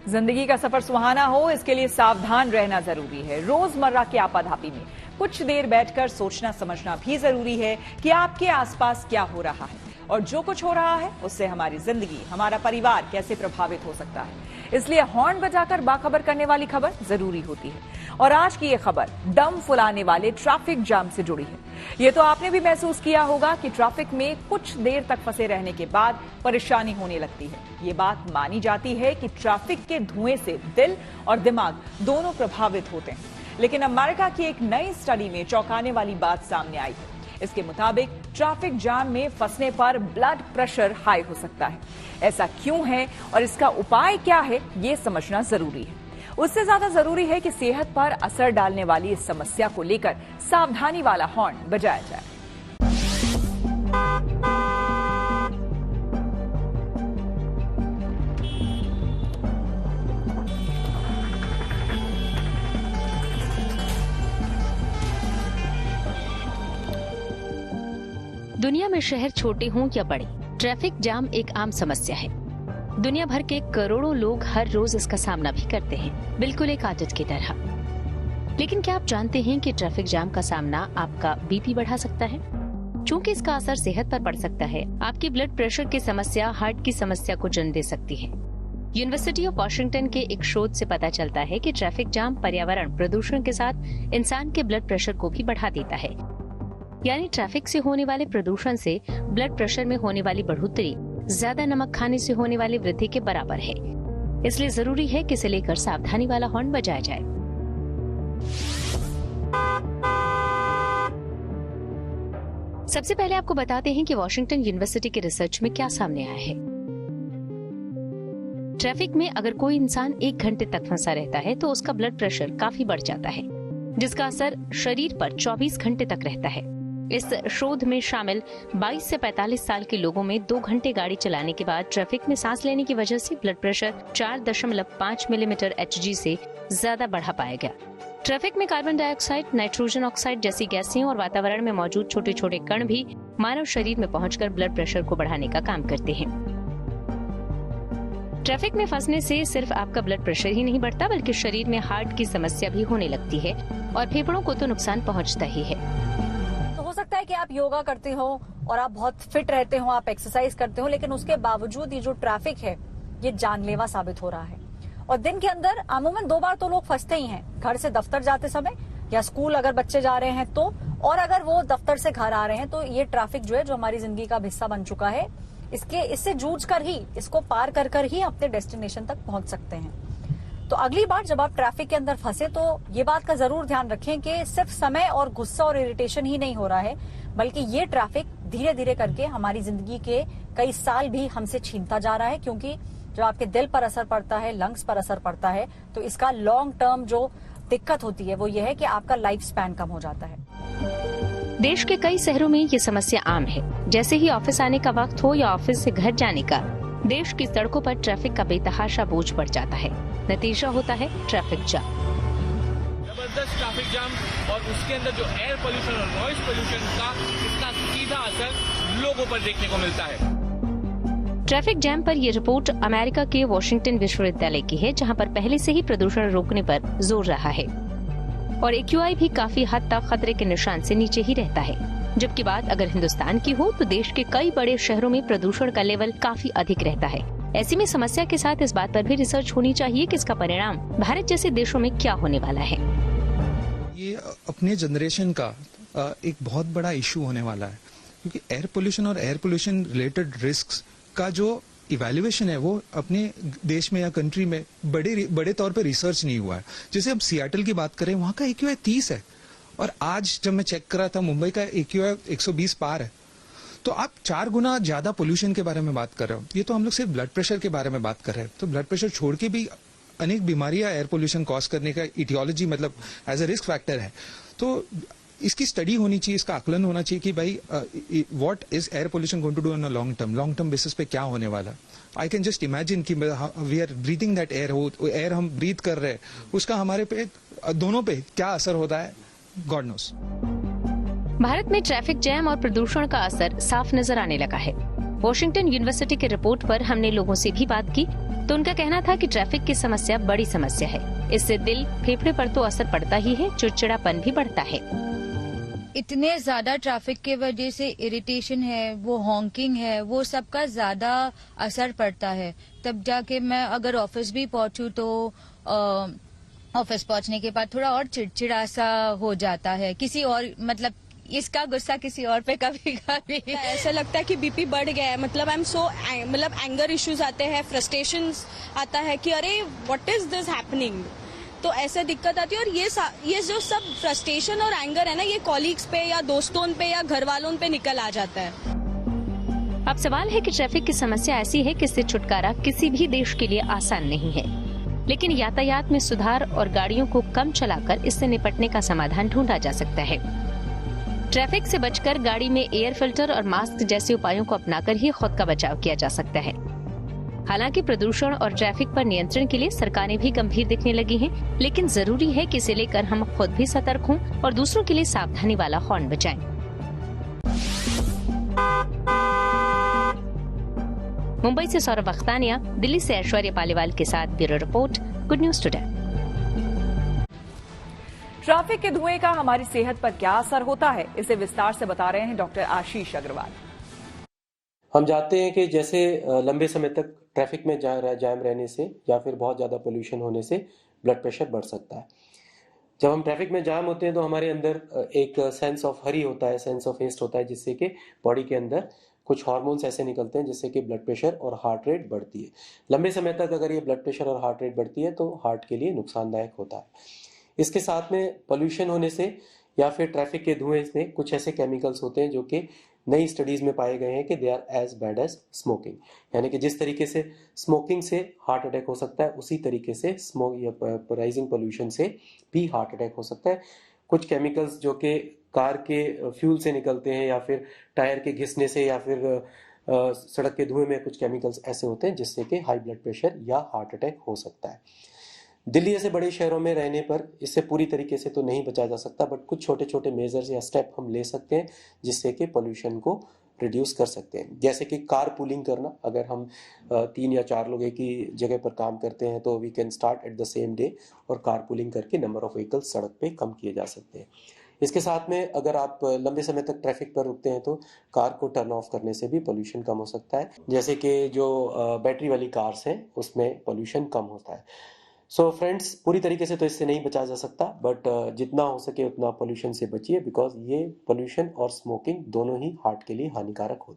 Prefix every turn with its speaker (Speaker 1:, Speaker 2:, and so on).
Speaker 1: जिंदगी का सफर सुहाना हो, इसके लिए सावधान रहना जरूरी है। रोजमर्रा की आपाधापी में कुछ देर बैठकर सोचना समझना भी जरूरी है कि आपके आसपास क्या हो रहा है और जो कुछ हो रहा है उससे हमारी जिंदगी, हमारा परिवार कैसे प्रभावित हो सकता है। इसलिए हॉर्न बजाकर बाखबर करने वाली खबर जरूरी होती है। और आज की ये खबर दम फुलाने वाले ट्रैफिक जाम से जुड़ी है। ये तो आपने भी महसूस किया होगा कि ट्रैफिक में कुछ देर तक फंसे रहने के बाद परेशानी होने लगती है। ये बात मानी जाती है कि ट्रैफिक के धुएं से दिल और दिमाग दोनों प्रभावित होते हैं। लेकिन अमेरिका की एक नई स्टडी में चौंकाने वाली बात सामने आई है। इसके मुताबिक ट्रैफिक जाम में फंसने पर ब्लड प्रेशर हाई हो सकता है। ऐसा क्यों है और इसका उपाय क्या है, ये समझना जरूरी है। उससे ज्यादा जरूरी है कि सेहत पर असर डालने वाली इस समस्या को लेकर सावधानी वाला हॉर्न बजाया जाए।
Speaker 2: दुनिया में शहर छोटे हों या बड़े, ट्रैफिक जाम एक आम समस्या है। दुनिया भर के करोड़ों लोग हर रोज इसका सामना भी करते हैं, बिल्कुल एक आदत की तरह। लेकिन क्या आप जानते हैं कि ट्रैफिक जाम का सामना आपका बीपी बढ़ा सकता है? चूंकि इसका असर सेहत पर पड़ सकता है, आपकी ब्लड प्रेशर की समस्या हार्ट की समस्या को जन्म दे सकती है। यूनिवर्सिटी ऑफ वॉशिंगटन के एक शोध से पता चलता है कि ट्रैफिक जाम पर्यावरण प्रदूषण के साथ इंसान के ब्लड प्रेशर को भी बढ़ा देता है। यानी ट्रैफिक से होने वाले प्रदूषण से ब्लड प्रेशर में होने वाली बढ़ोतरी ज्यादा नमक खाने से होने वाली वृद्धि के बराबर है। इसलिए जरूरी है कि इसे लेकर सावधानी वाला हॉर्न बजाया जाए। सबसे पहले आपको बताते हैं कि वॉशिंगटन यूनिवर्सिटी के रिसर्च में क्या सामने आया है। ट्रैफिक में अगर कोई इंसान 1 घंटे तक फंसा रहता है तो उसका ब्लड प्रेशर काफी बढ़ जाता है, जिसका असर शरीर पर 24 घंटे तक रहता है। इस शोध में शामिल 22 से 45 साल के लोगों में 2 घंटे गाड़ी चलाने के बाद ट्रैफिक में सांस लेने की वजह से ब्लड प्रेशर 4.5 मिलीमीटर Hg से ज्यादा बढ़ा पाया गया। ट्रैफिक में कार्बन डाइऑक्साइड, नाइट्रोजन ऑक्साइड जैसी गैसें और वातावरण में मौजूद छोटे छोटे कण भी मानव शरीर में पहुंचकर ब्लड प्रेशर को बढ़ाने का काम करते हैं। ट्रैफिक में फंसने से सिर्फ आपका ब्लड प्रेशर ही नहीं बढ़ता, बल्कि शरीर में हार्ट की समस्या भी होने लगती है और फेफड़ों को तो नुकसान पहुंचता ही है।
Speaker 3: सकता है कि आप योगा करते हो और आप बहुत फिट रहते हो, आप एक्सरसाइज करते हो, लेकिन उसके बावजूद ये जो ट्रैफिक है ये जानलेवा साबित हो रहा है। और दिन के अंदर अमूमन 2 बार तो लोग फंसते ही हैं, घर से दफ्तर जाते समय या स्कूल अगर बच्चे जा रहे हैं तो, और अगर वो दफ्तर से घर आ रहे हैं तो ये ट्रैफिक जो है, जो हमारी जिंदगी का हिस्सा बन चुका है, इससे जूझ कर ही, इसको पार कर ही अपने डेस्टिनेशन तक पहुंच सकते हैं। तो अगली बार जब आप ट्रैफिक के अंदर फंसे तो ये बात का जरूर ध्यान रखें कि सिर्फ समय और गुस्सा और इरिटेशन ही नहीं हो रहा है, बल्कि ये ट्रैफिक धीरे धीरे करके हमारी जिंदगी के कई साल भी हमसे छीनता जा रहा है। क्योंकि जब आपके दिल पर असर पड़ता है, लंग्स पर असर पड़ता है, तो इसका लॉन्ग टर्म जो दिक्कत होती है वो ये है कि आपका लाइफ स्पैन कम हो जाता है।
Speaker 2: देश के कई शहरों में ये समस्या आम है। जैसे ही ऑफिस आने का वक्त हो या ऑफिस से घर जाने का, देश की सड़कों पर ट्रैफिक का बेतहाशा बोझ बढ़ जाता है। नतीजा होता है ट्रैफिक जाम।
Speaker 4: जबरदस्त ट्रैफिक जाम और उसके अंदर जो एयर पोल्यूशन और नॉइज पोल्यूशन का, इसका सीधा असर लोगों पर देखने को मिलता है।
Speaker 2: ट्रैफिक जैम पर यह रिपोर्ट अमेरिका के वॉशिंगटन विश्वविद्यालय की है, जहां पर पहले से ही प्रदूषण रोकने पर जोर रहा है और AQI भी काफी हद तक खतरे के निशान से नीचे ही रहता है। जबकि बात अगर हिंदुस्तान की हो तो देश के कई बड़े शहरों में प्रदूषण का लेवल काफी अधिक रहता है। ऐसी में समस्या के साथ इस बात पर भी रिसर्च होनी चाहिए कि इसका परिणाम भारत जैसे देशों में क्या होने वाला है।
Speaker 5: ये अपने जनरेशन का एक बहुत बड़ा इशू होने वाला है, क्योंकि एयर पोल्यूशन और एयर पोल्यूशन रिलेटेड रिस्क्स का जो इवैल्यूएशन है वो अपने देश में या कंट्री में बड़े तौर पे रिसर्च नहीं हुआ है। जैसे अब सियाटल की बात करें, वहां का AQI 30 है और आज जब मैं चेक कर रहा था मुंबई का AQI 120 पार है। तो आप 4 गुना ज्यादा पोल्यूशन के बारे में बात कर रहे हो। ये तो हम लोग सिर्फ ब्लड प्रेशर के बारे में बात कर रहे हैं। तो ब्लड प्रेशर छोड़ के भी अनेक बीमारियां एयर पोल्यूशन कॉज करने का इटियोलॉजी, मतलब एज अ रिस्क फैक्टर है। तो इसकी स्टडी होनी चाहिए, इसका आकलन होना चाहिए कि भाई what is air pollution going to do on a long term basis पे क्या होने वाला। आई कैन जस्ट इमेजिन कि we are breathing that air हम ब्रीथ कर रहे हैं, उसका हमारे पे दोनों पे क्या असर होता है, गॉड नोस।
Speaker 2: भारत में ट्रैफिक जैम और प्रदूषण का असर साफ नजर आने लगा है। वॉशिंगटन यूनिवर्सिटी की रिपोर्ट पर हमने लोगों से भी बात की तो उनका कहना था कि ट्रैफिक की समस्या बड़ी समस्या है। इससे दिल, फेफड़े पर तो असर पड़ता ही है, चिड़चिड़ापन भी बढ़ता है।
Speaker 6: इतने ज्यादा ट्रैफिक के वजह से इरिटेशन है, वो हॉन्किंग है, वो सबका ज्यादा असर पड़ता है। तब जाके मैं अगर ऑफिस भी पहुंचूं तो ऑफिस पहुंचने के बाद थोड़ा और चिड़चिड़ा सा हो जाता है। किसी और मतलब इसका गुस्सा किसी और पे कभी कभी
Speaker 7: ऐसा लगता है कि बीपी बढ़ गया है। मतलब आई एम सो मतलब एंगर इश्यूज आते हैं, फ्रस्ट्रेशन आता है कि अरे व्हाट इज दिस हैपनिंग। तो ऐसे दिक्कत आती है। और ये जो सब फ्रस्ट्रेशन और एंगर है ना, ये कॉलीग्स पे या दोस्तों पे या घर वालों पे निकल आ जाता है।
Speaker 2: अब सवाल है कि ट्रैफिक की समस्या ऐसी है कि इससे छुटकारा किसी भी देश के लिए आसान नहीं है, लेकिन यातायात में सुधार और गाड़ियों को कम चलाकर इससे निपटने का समाधान ढूंढा जा सकता है। ट्रैफिक से बचकर गाड़ी में एयर फिल्टर और मास्क जैसे उपायों को अपनाकर ही खुद का बचाव किया जा सकता है। हालांकि प्रदूषण और ट्रैफिक पर नियंत्रण के लिए सरकारें भी गंभीर दिखने लगी हैं, लेकिन जरूरी है कि इसे लेकर हम खुद भी सतर्क हों और दूसरों के लिए सावधानी वाला हॉर्न बजाएं। मुंबई से सौरभ अख्तानिया, दिल्ली से ऐश्वर्या पालीवाल के साथ bureau report, good news today.
Speaker 1: Traffic के धुएं का हमारी सेहत पर क्या असर होता है, इसे विस्तार से बता रहे हैं डॉक्टर आशीष अग्रवाल।
Speaker 8: हम जानते हैं कि जैसे लंबे समय तक ट्रैफिक में जाम रहने से या फिर बहुत ज़्यादा पोल्यूशन होने से ब्लड प्रेशर बढ़ सकता है। जब हम ट्रैफिक में जाम होते हैं तो हमारे अंदर एक सेंस ऑफ हरी होता है, सेंस ऑफ हेस्ट होता है, जिससे कि बॉडी के अंदर कुछ हार्मोन्स ऐसे निकलते हैं जिससे कि ब्लड प्रेशर और हार्ट रेट बढ़ती है। लंबे समय तक अगर ये ब्लड प्रेशर और हार्ट रेट बढ़ती है तो हार्ट के लिए नुकसानदायक होता है। इसके साथ में पोल्यूशन होने से या फिर ट्रैफिक के धुएं से कुछ ऐसे केमिकल्स होते हैं जो कि नई स्टडीज में पाए गए हैं कि they are as bad as smoking. यानी कि जिस तरीके से स्मोकिंग से हार्ट अटैक हो सकता है, उसी तरीके से राइजिंग पोल्यूशन से भी हार्ट अटैक हो सकता है। कुछ केमिकल्स जो कि कार के फ्यूल से निकलते हैं या फिर टायर के घिसने से या फिर सड़क के धुएं में कुछ केमिकल्स ऐसे होते हैं जिससे कि हाई ब्लड प्रेशर या हार्ट अटैक हो सकता है। दिल्ली जैसे बड़े शहरों में रहने पर इससे पूरी तरीके से तो नहीं बचा जा सकता, बट कुछ छोटे छोटे मेजर्स या स्टेप हम ले सकते हैं जिससे कि पोल्यूशन को रिड्यूस कर सकते हैं। जैसे कि कार पूलिंग करना, अगर हम 3 या 4 लोग एक ही जगह पर काम करते हैं तो we can start at the same day और कार पूलिंग करके नंबर ऑफ व्हीकल्स सड़क पे कम किए जा सकते हैं। इसके साथ में अगर आप लंबे समय तक ट्रैफिक पर रुकते हैं तो कार को टर्न ऑफ करने से भी पोल्यूशन कम हो सकता है। जैसे कि जो बैटरी वाली कार्स हैं उसमें पोल्यूशन कम होता है। सो फ्रेंड्स, पूरी तरीके से तो इससे नहीं बचा जा सकता, बट जितना हो सके उतना पोल्यूशन से बचिए, बिकॉज ये पोल्यूशन और स्मोकिंग दोनों ही हार्ट के लिए हानिकारक होते हैं।